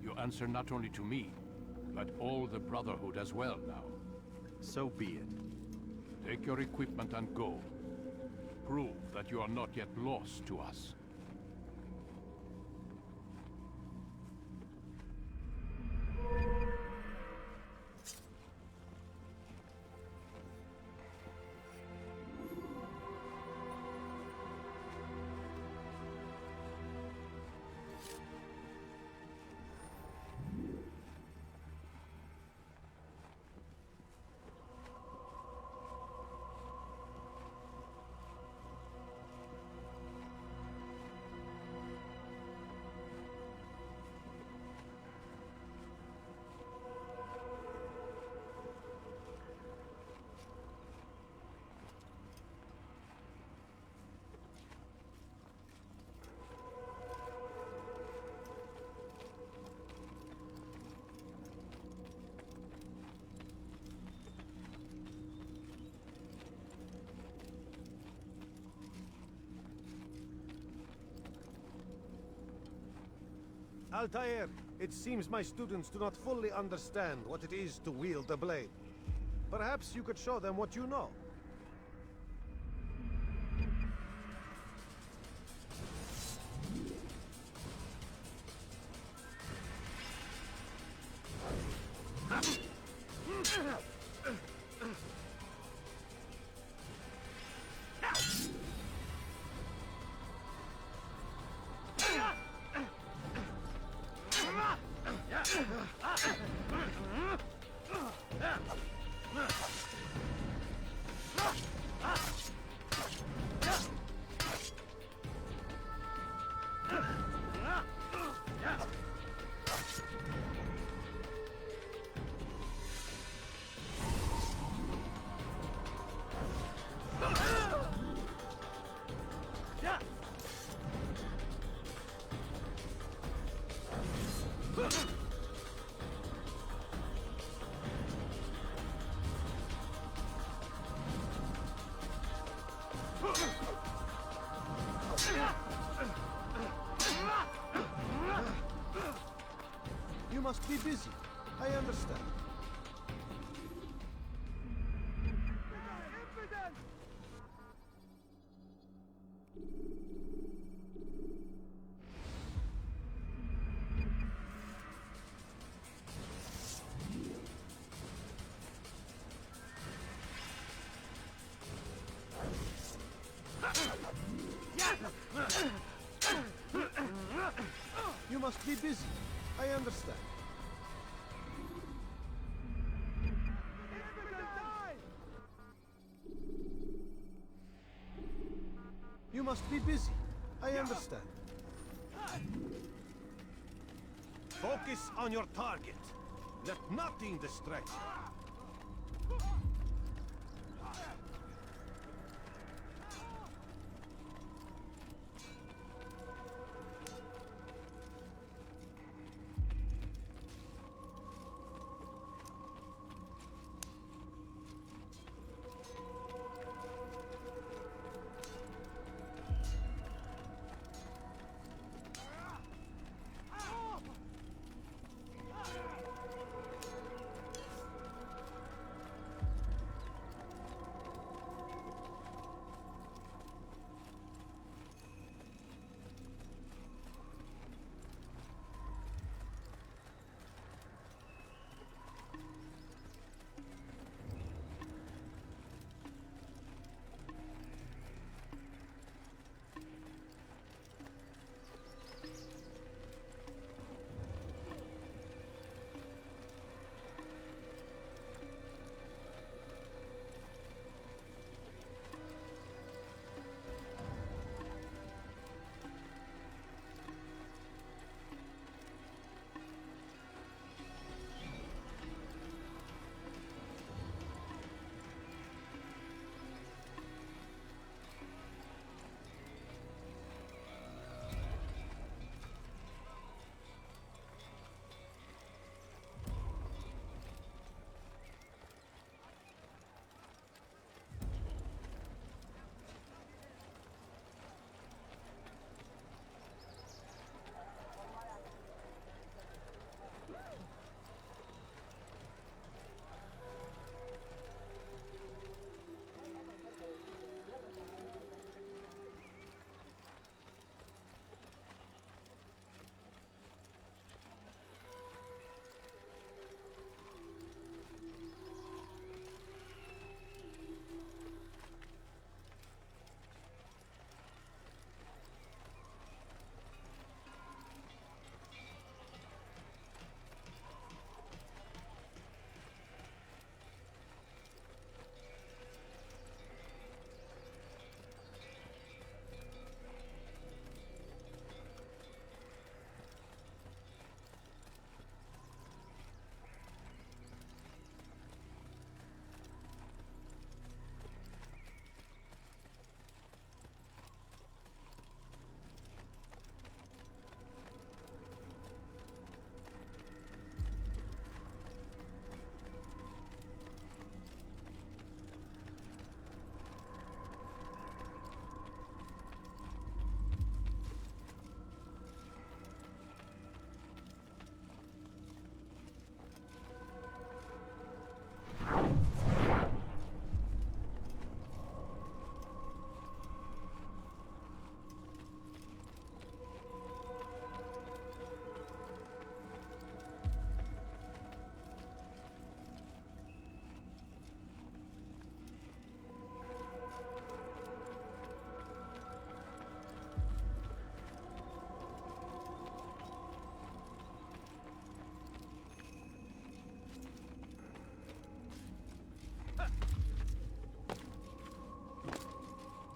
L: You answer not only to me, but all the Brotherhood as well now.
I: So be it.
L: Take your equipment and go. Prove that you are not yet lost to us.
H: Altair, it seems my students do not fully understand what it is to wield the blade. Perhaps you could show them what you know. You must be busy. I understand. You must be busy. I understand. You must be busy. I understand. Focus on your target. Let nothing distract you.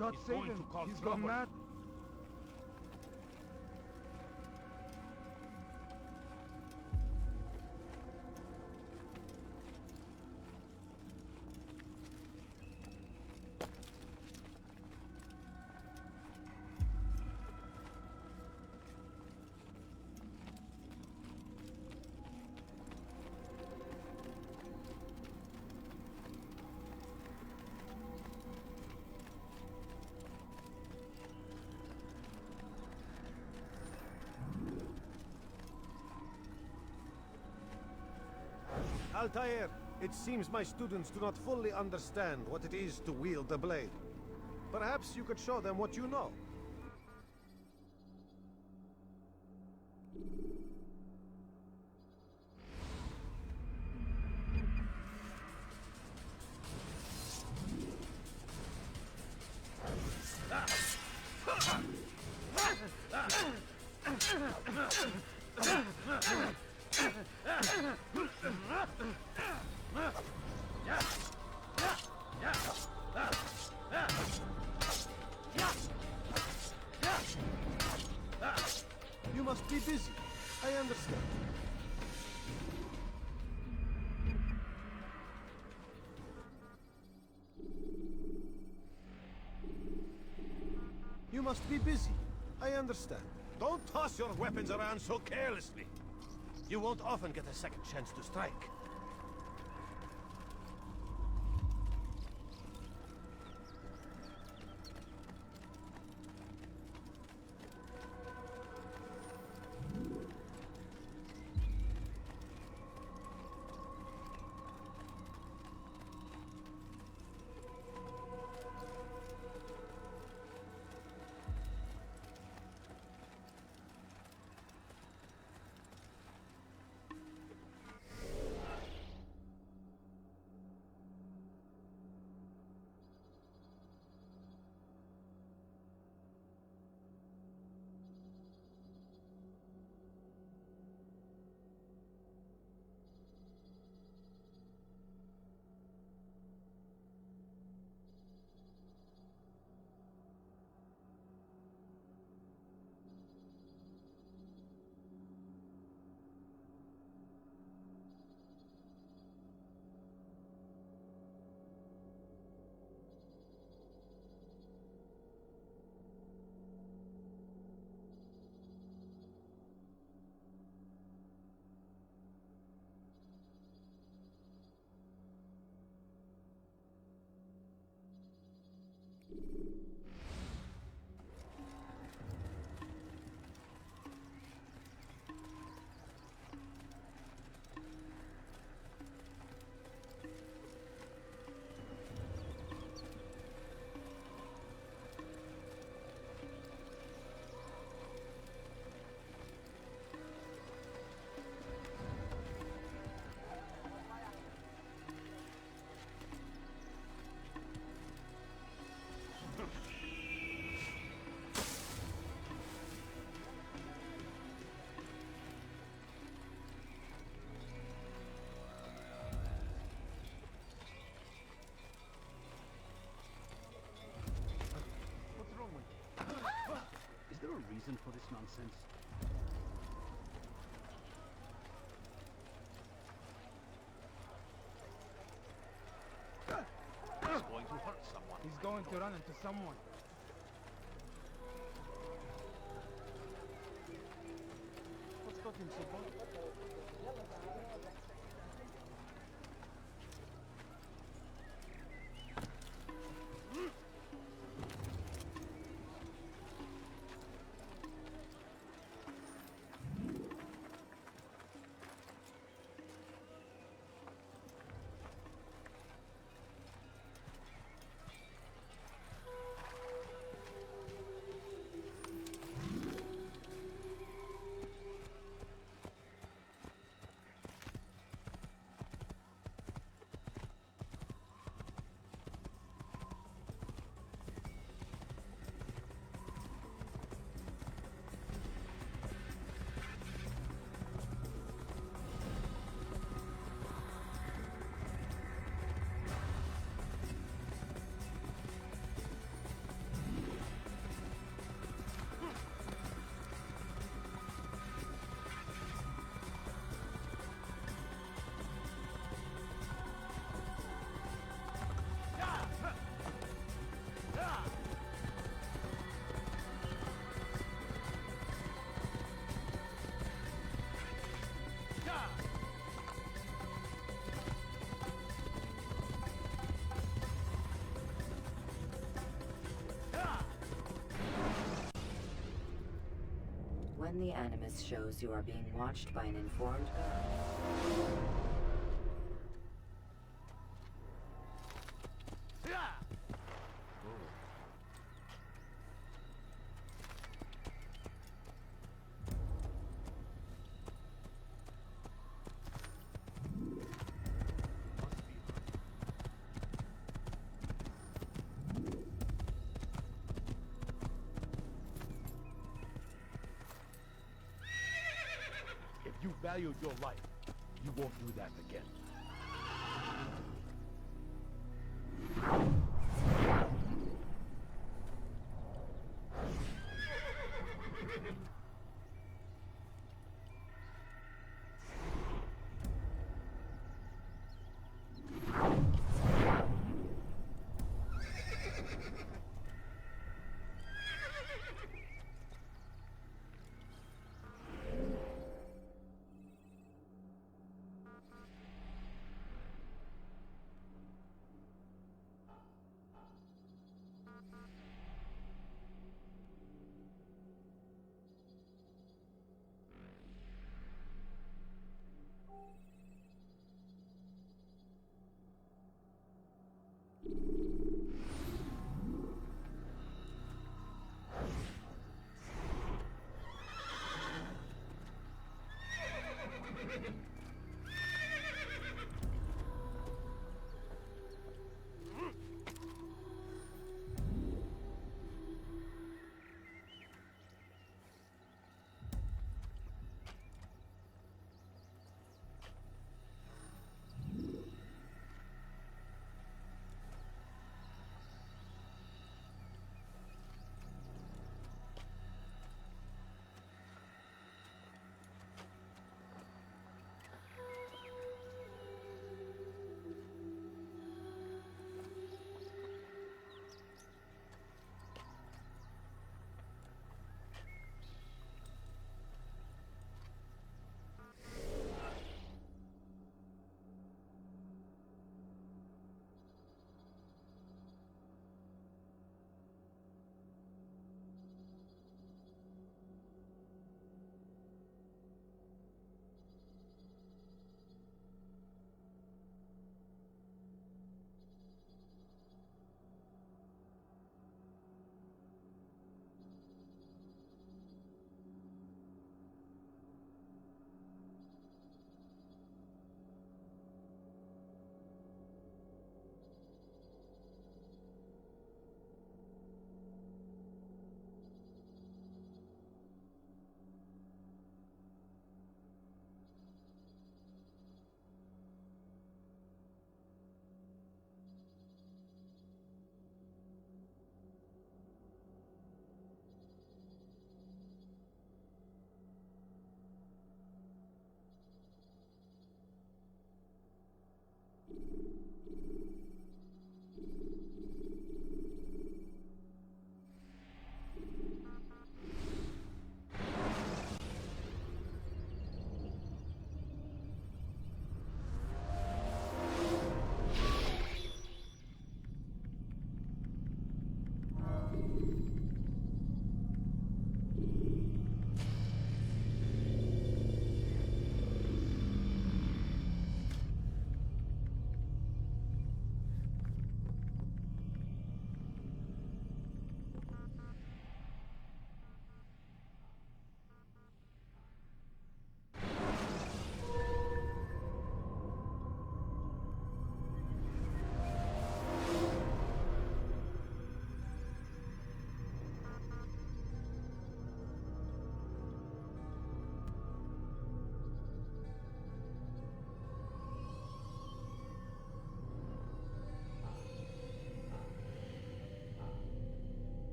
G: God
L: He's
G: save
L: going
G: him.
L: to cause
G: He's
L: trouble.
G: gone mad.
H: Altair, it seems my students do not fully understand what it is to wield the blade. Perhaps you could show them what you know. You must be busy. I understand. You must be busy. I understand.
C: Don't toss your weapons around so carelessly. You won't often get a second chance to strike.
Q: Is there a reason for this nonsense?
P: He's going to hurt someone.
G: He's going to run into someone. What's got him so bad?
E: in the Animus shows you are being watched by an informed guard.
L: If you valued your life, you won't do that again.